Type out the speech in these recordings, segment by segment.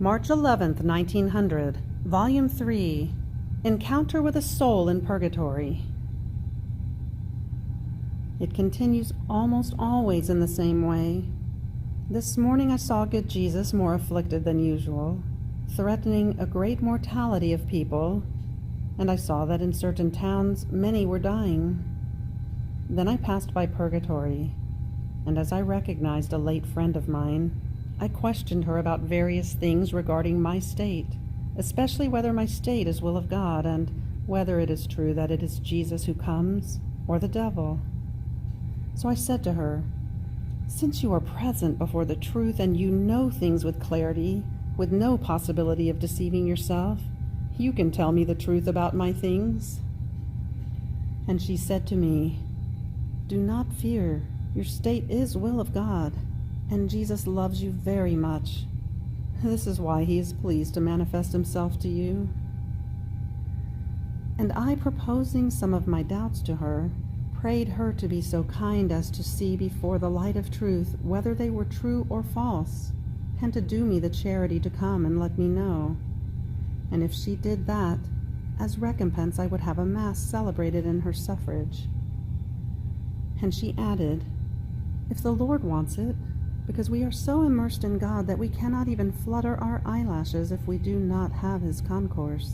March 11th, 1900, Volume 3, Encounter with a Soul in Purgatory. It continues almost always in the same way. This morning I saw good Jesus more afflicted than usual, threatening a great mortality of people, and I saw that in certain towns many were dying. Then I passed by Purgatory, and as I recognized a late friend of mine, I questioned her about various things regarding my state, especially whether my state is will of God, and whether it is true that it is Jesus who comes, or the devil. So I said to her, "Since you are present before the truth and you know things with clarity, with no possibility of deceiving yourself, you can tell me the truth about my things." And she said to me, "Do not fear, your state is will of God, and Jesus loves you very much. This is why he is pleased to manifest himself to you." And I, proposing some of my doubts to her, prayed her to be so kind as to see before the light of truth whether they were true or false, and to do me the charity to come and let me know. And if she did that, as recompense I would have a mass celebrated in her suffrage. And she added, "If the Lord wants it, because we are so immersed in God that we cannot even flutter our eyelashes if we do not have his concourse.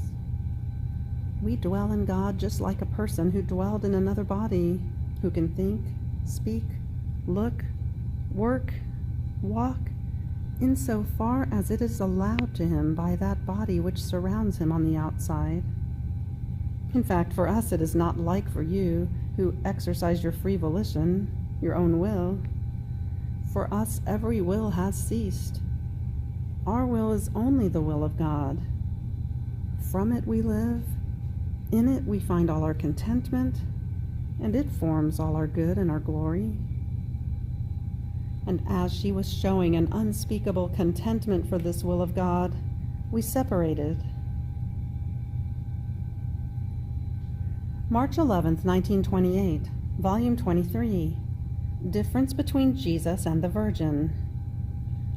We dwell in God just like a person who dwelled in another body, who can think, speak, look, work, walk, insofar as it is allowed to him by that body which surrounds him on the outside. In fact, for us it is not like for you, who exercise your free volition, your own will. For us every will has ceased. Our will is only the will of God. From it we live, in it we find all our contentment, and it forms all our good and our glory." And as she was showing an unspeakable contentment for this will of God, we separated. March 11th, 1928, Volume 23, Difference between Jesus and the Virgin.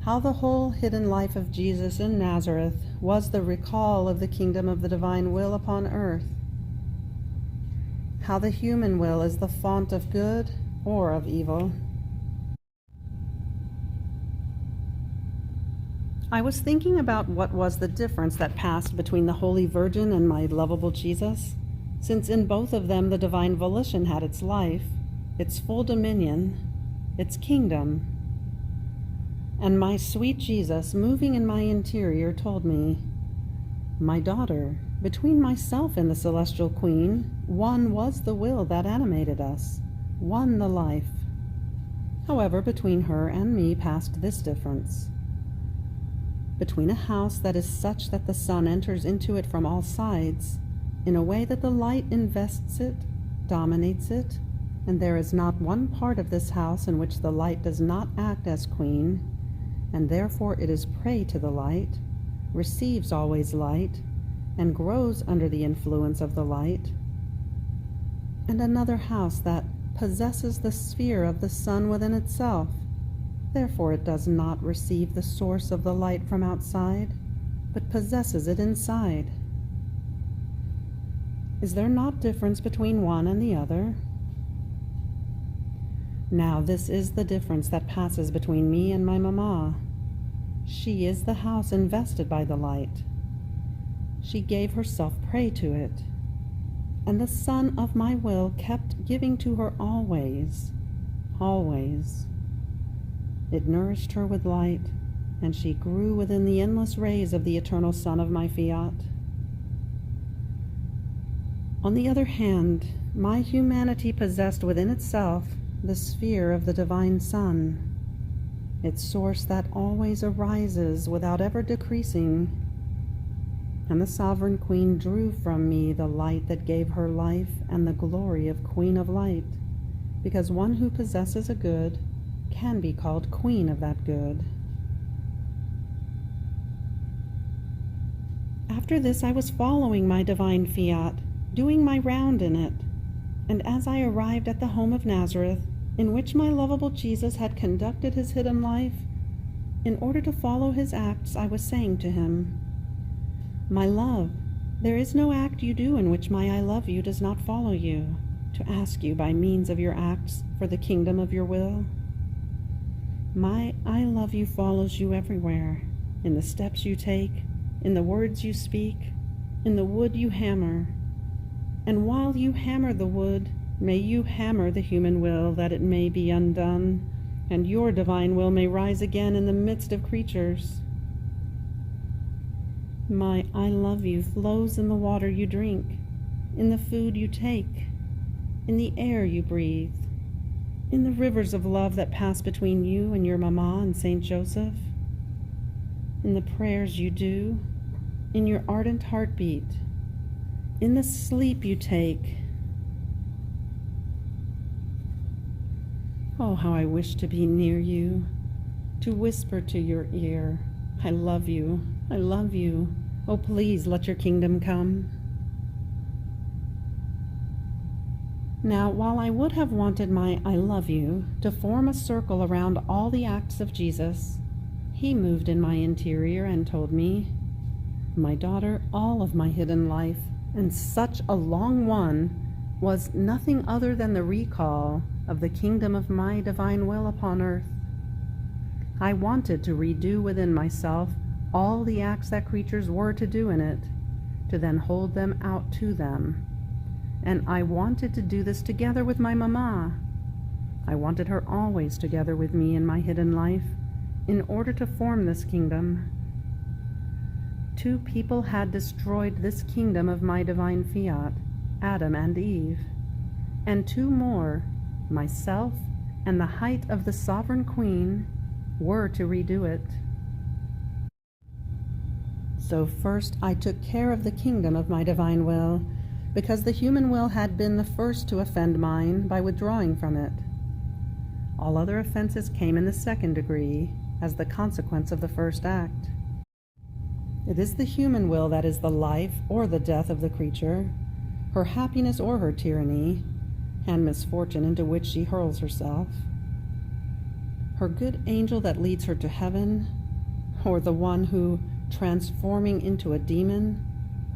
How the whole hidden life of Jesus in Nazareth was the recall of the kingdom of the divine will upon earth. How the human will is the font of good or of evil. I was thinking about what was the difference that passed between the Holy Virgin and my lovable Jesus, since in both of them the divine volition had its life, its full dominion, its kingdom. And my sweet Jesus, moving in my interior, told me, "My daughter, between myself and the celestial Queen, one was the will that animated us, one the life. However, between her and me passed this difference. Between a house that is such that the sun enters into it from all sides, in a way that the light invests it, dominates it, and there is not one part of this house in which the light does not act as queen, and therefore it is prey to the light, receives always light, and grows under the influence of the light. And another house that possesses the sphere of the sun within itself, therefore it does not receive the source of the light from outside, but possesses it inside. Is there not difference between one and the other? Now this is the difference that passes between me and my mamma. She is the house invested by the light. She gave herself prey to it, and the sun of my will kept giving to her always, always. It nourished her with light, and she grew within the endless rays of the eternal sun of my Fiat. On the other hand, my humanity possessed within itself the sphere of the divine sun, its source that always arises without ever decreasing. And the sovereign Queen drew from me the light that gave her life and the glory of Queen of Light, because one who possesses a good can be called Queen of that good. After this I was following my divine Fiat, doing my round in it, and as I arrived at the home of Nazareth, in which my lovable Jesus had conducted his hidden life, In order to follow his acts, I was saying to him, "My love, there is no act you do in which my I love you does not follow you, to ask you by means of your acts for the kingdom of your will. My I love you follows you everywhere, in the steps you take, in the words you speak, in the wood you hammer. And while you hammer the wood, may you hammer the human will, that it may be undone, and your divine will may rise again in the midst of creatures. My I love you flows in the water you drink, in the food you take, in the air you breathe, in the rivers of love that pass between you and your Mama and Saint Joseph, in the prayers you do, in your ardent heartbeat, in the sleep you take. Oh, how I wish to be near you, to whisper to your ear, I love you, I love you. Oh, please let your kingdom come." Now, while I would have wanted my I love you to form a circle around all the acts of Jesus, he moved in my interior and told me, "My daughter, all of my hidden life, and such a long one, was nothing other than the recall of the kingdom of my divine will upon earth. I wanted to redo within myself all the acts that creatures were to do in it, to then hold them out to them. And I wanted to do this together with my Mama. I wanted her always together with me in my hidden life, in order to form this kingdom. 2 people had destroyed this kingdom of my divine Fiat, Adam and Eve, and 2 more, myself and the height of the sovereign queen, were to redo it. So first I took care of the kingdom of my divine will, because the human will had been the first to offend mine by withdrawing from it. All other offenses came in the 2nd degree, as the consequence of the first act. It is the human will that is the life or the death of the creature, her happiness or her tyranny, and misfortune into which she hurls herself. Her good angel that leads her to heaven, or the one who, transforming into a demon,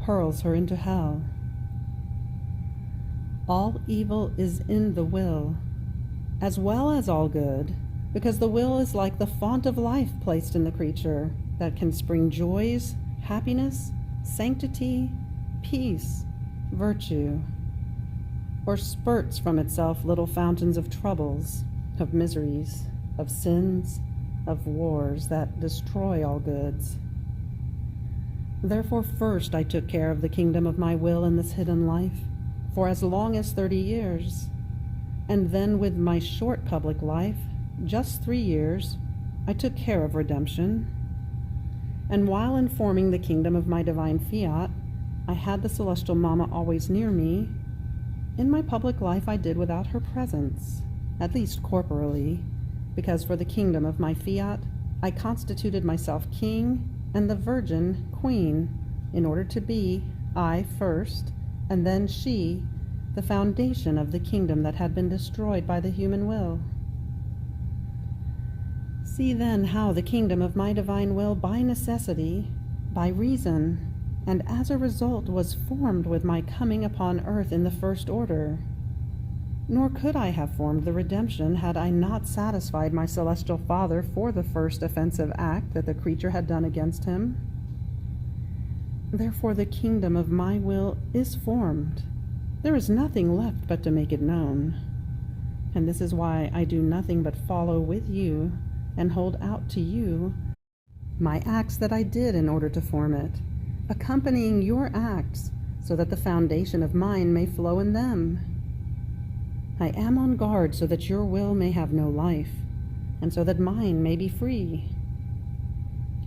hurls her into hell. All evil is in the will, as well as all good, because the will is like the font of life placed in the creature, that can spring joys, happiness, sanctity, peace, virtue, or spurts from itself little fountains of troubles, of miseries, of sins, of wars that destroy all goods. Therefore first I took care of the kingdom of my will in this hidden life, for as long as 30 years, and then with my short public life, just 3 years, I took care of redemption. And while informing the kingdom of my divine Fiat, I had the celestial Mama always near me. In my public life I did without her presence, at least corporally, because for the kingdom of my Fiat I constituted myself king and the Virgin queen, in order to be, I first, and then she, the foundation of the kingdom that had been destroyed by the human will. See then how the kingdom of my divine will by necessity, by reason, and as a result was formed with my coming upon earth in the first order. Nor could I have formed the redemption had I not satisfied my celestial Father for the first offensive act that the creature had done against him. Therefore the kingdom of my will is formed. There is nothing left but to make it known. And this is why I do nothing but follow with you and hold out to you my acts that I did in order to form it, accompanying your acts, so that the foundation of mine may flow in them. I am on guard so that your will may have no life, and so that mine may be free.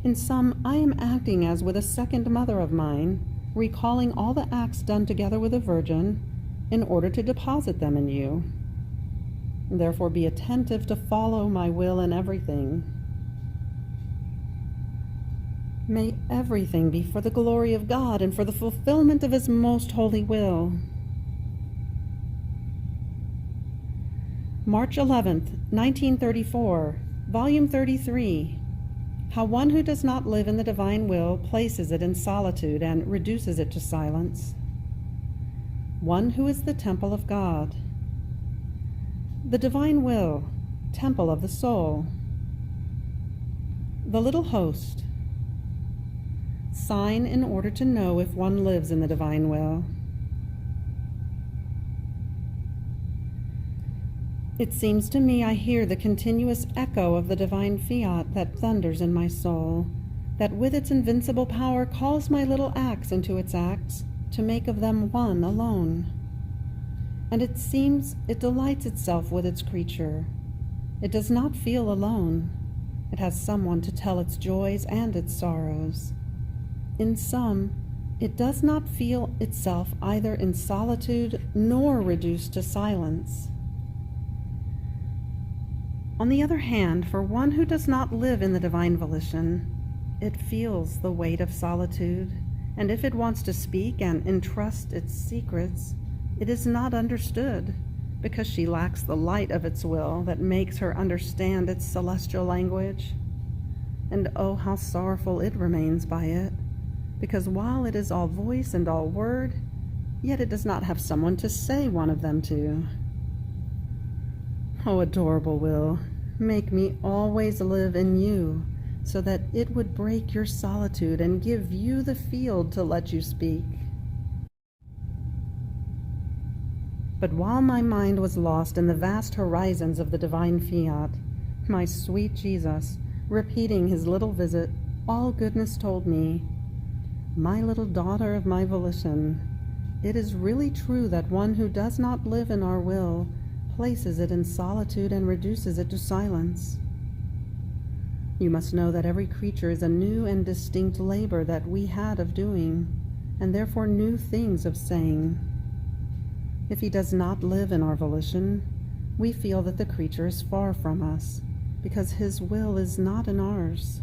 In sum, I am acting as with a second mother of mine, recalling all the acts done together with a virgin, in order to deposit them in you. Therefore be attentive to follow my will in everything. May everything be for the glory of God and for the fulfillment of his most holy will. March 11th, 1934, Volume 33. how one who does not live in the divine will places it in solitude and reduces it to silence. One who is the temple of God. The divine will, temple of the soul. The little host. Sign in order to know if one lives in the divine will. It seems to me I hear the continuous echo of the divine fiat that thunders in my soul, that with its invincible power calls my little acts into its acts to make of them one alone. And it seems it delights itself with its creature. It does not feel alone. It has someone to tell its joys and its sorrows. In sum, it does not feel itself either in solitude nor reduced to silence. On the other hand, for one who does not live in the divine volition, it feels the weight of solitude, and if it wants to speak and entrust its secrets, it is not understood, because she lacks the light of its will that makes her understand its celestial language. And oh, how sorrowful it remains by it, because while it is all voice and all word, yet it does not have someone to say one of them to. Oh, adorable will, make me always live in you, so that it would break your solitude and give you the field to let you speak. But while my mind was lost in the vast horizons of the divine fiat, my sweet Jesus, repeating his little visit, all goodness told me, my little daughter of my volition, it is really true that one who does not live in our will places it in solitude and reduces it to silence. You must know that every creature is a new and distinct labor that we had of doing, and therefore new things of saying. If he does not live in our volition, we feel that the creature is far from us, because his will is not in ours.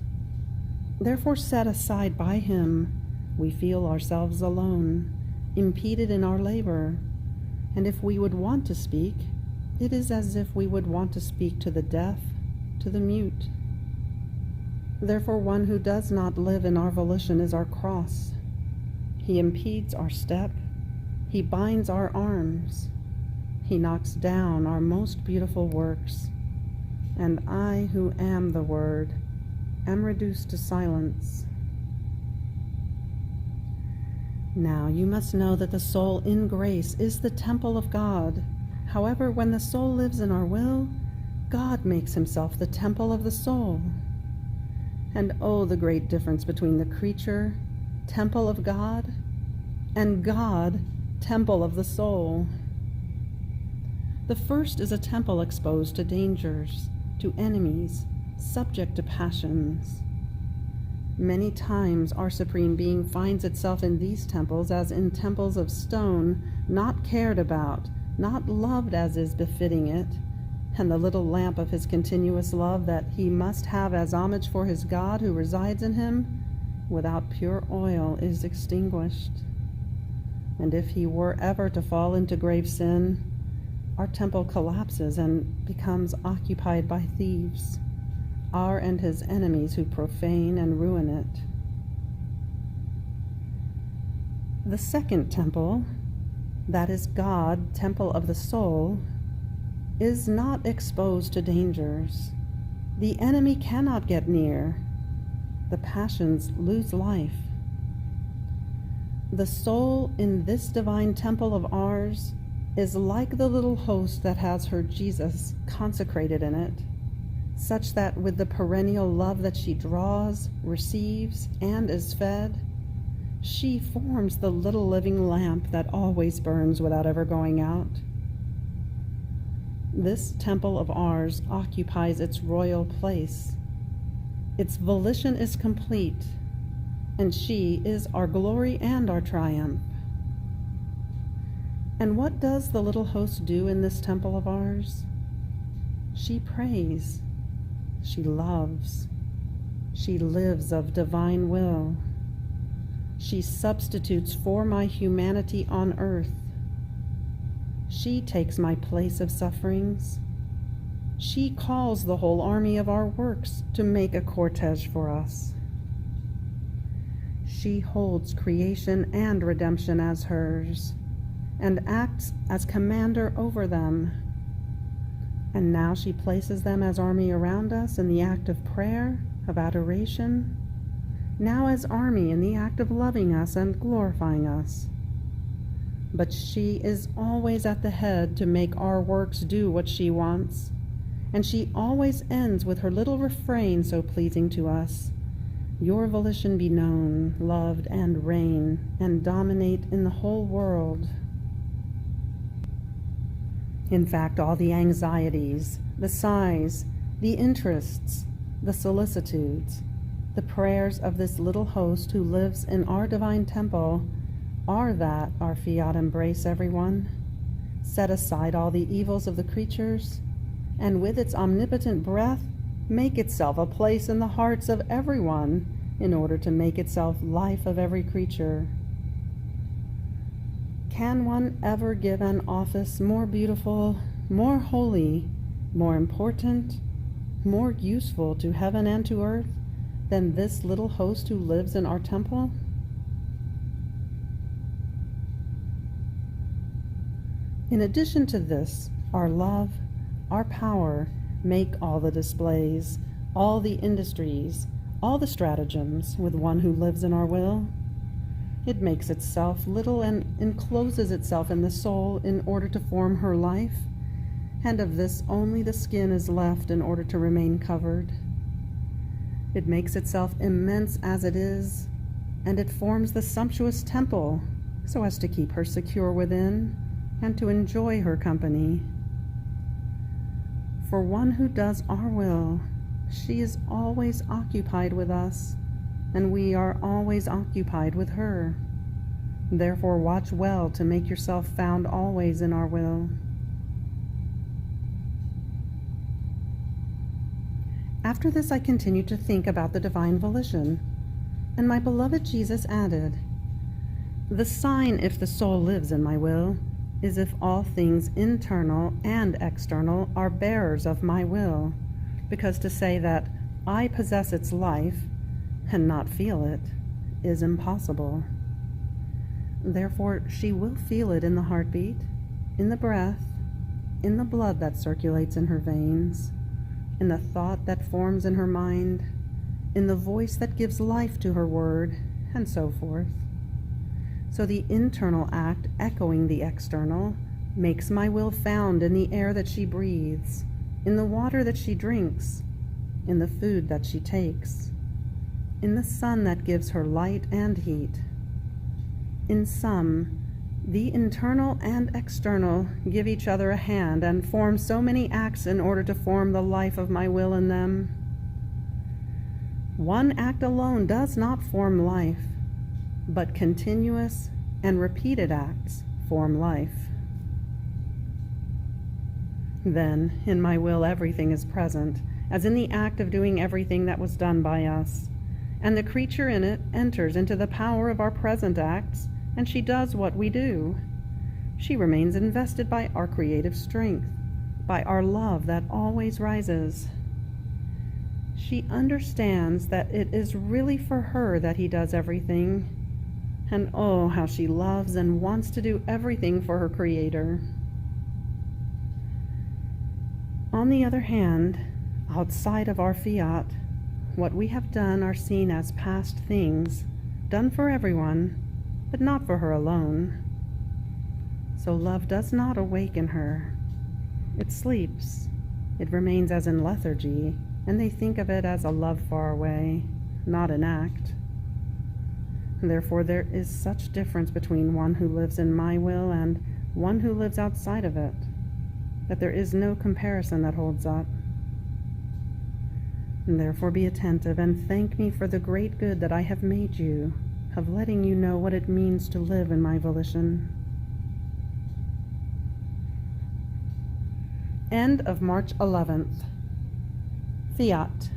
Therefore, set aside by him, we feel ourselves alone, impeded in our labor, and if we would want to speak, it is as if we would want to speak to the deaf, to the mute. Therefore, one who does not live in our volition is our cross. He impedes our step. He binds our arms. He knocks down our most beautiful works. And I, who am the Word, am reduced to silence. Now you must know that the soul in grace is the temple of God. However, when the soul lives in our will, God makes himself the temple of the soul. And oh, the great difference between the creature, temple of God, and God, temple of the soul. The first is a temple exposed to dangers, to enemies, subject to passions. Many times our Supreme Being finds itself in these temples as in temples of stone, not cared about, not loved as is befitting it, and the little lamp of his continuous love that he must have as homage for his God who resides in him, without pure oil is extinguished. And if he were ever to fall into grave sin, our temple collapses and becomes occupied by thieves, our and his enemies who profane and ruin it. The second temple, that is God, temple of the soul, is not exposed to dangers. The enemy cannot get near. The passions lose life. The soul in this divine temple of ours is like the little host that has her Jesus consecrated in it, such that with the perennial love that she draws, receives, and is fed, she forms the little living lamp that always burns without ever going out. This temple of ours occupies its royal place. Its volition is complete, and she is our glory and our triumph. And what does the little host do in this temple of ours? She prays. She loves. She lives of divine will. She substitutes for my humanity on earth. She takes my place of sufferings. She calls the whole army of our works to make a cortege for us. She holds creation and redemption as hers, and acts as commander over them. And now she places them as army around us in the act of prayer, of adoration, now as army in the act of loving us and glorifying us. But she is always at the head to make our works do what she wants, and she always ends with her little refrain so pleasing to us: "Your volition be known, loved, and reign, and dominate in the whole world." In fact, all the anxieties, the sighs, the interests, the solicitudes, the prayers of this little host who lives in our divine temple are that our fiat embrace everyone, set aside all the evils of the creatures, and with its omnipotent breath make itself a place in the hearts of everyone in order to make itself life of every creature. Can one ever give an office more beautiful, more holy, more important, more useful to heaven and to earth than this little host who lives in our temple? In addition to this, our love, our power make all the displays, all the industries, all the stratagems with one who lives in our will. It makes itself little and encloses itself in the soul in order to form her life, and of this only the skin is left in order to remain covered. It makes itself immense as it is, and it forms the sumptuous temple so as to keep her secure within and to enjoy her company. For one who does our will, she is always occupied with us, and we are always occupied with her. Therefore watch well to make yourself found always in our will. After this I continued to think about the divine volition, and my beloved Jesus added, "The sign if the soul lives in my will is if all things internal and external are bearers of my will, because to say that I possess its life and not feel it is impossible. Therefore she will feel it in the heartbeat, in the breath, in the blood that circulates in her veins, in the thought that forms in her mind, in the voice that gives life to her word, and so forth. So the internal act echoing the external makes my will found in the air that she breathes, in the water that she drinks, in the food that she takes, in the sun that gives her light and heat. In sum, the internal and external give each other a hand and form so many acts in order to form the life of my will in them. One act alone does not form life, but continuous and repeated acts form life. Then, in my will everything is present, as in the act of doing everything that was done by us, and the creature in it enters into the power of our present acts, and she does what we do. She remains invested by our creative strength, by our love that always rises. She understands that it is really for her that he does everything, and oh, how she loves and wants to do everything for her Creator. On the other hand, outside of our fiat, what we have done are seen as past things, done for everyone, but not for her alone. So love does not awaken her. It sleeps. It remains as in lethargy, and they think of it as a love far away, not an act. Therefore there is such difference between one who lives in my will and one who lives outside of it, that there is no comparison that holds up. And therefore be attentive and thank me for the great good that I have made you, of letting you know what it means to live in my volition. End of March 11th. Fiat.